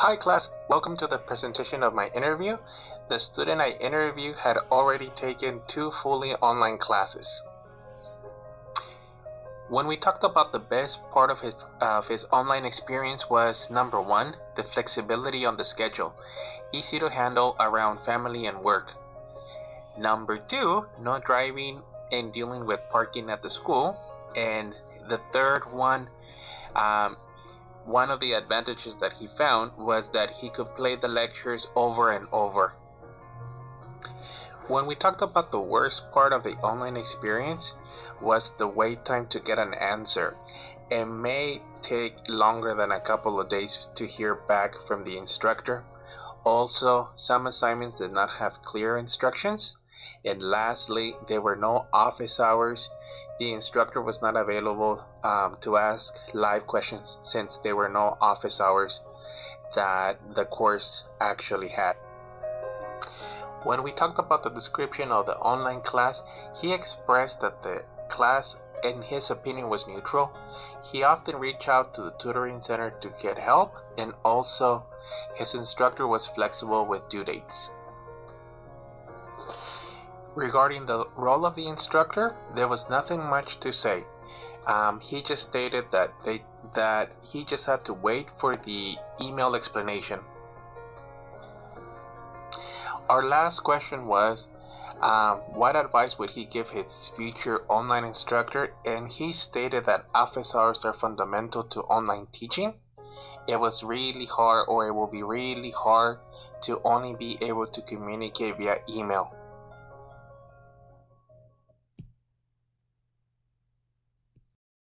Hi class, welcome to the presentation of my interview. The student I interviewed had already taken 2 fully online classes. When we talked about the best part of his online experience was number 1, the flexibility on the schedule, easy to handle around family and work. Number 2, no driving and dealing with parking at the school. And the third one of the advantages that he found was that he could play the lectures over and over. When we talked about the worst part of the online experience was the wait time to get an answer. It may take longer than a couple of days to hear back from the instructor. Also, some assignments did not have clear instructions. And lastly, there were no office hours. The instructor was not available to ask live questions since there were no office hours that the course actually had. When we talked about the description of the online class, he expressed that the class, in his opinion, was neutral. He often reached out to the tutoring center to get help, and also his instructor was flexible with due dates. Regarding the role of the instructor, there was nothing much to say. He just stated that he just had to wait for the email explanation. Our last question was, what advice would he give his future online instructor? And he stated that office hours are fundamental to online teaching. It was really hard, or it will be really hard, to only be able to communicate via email.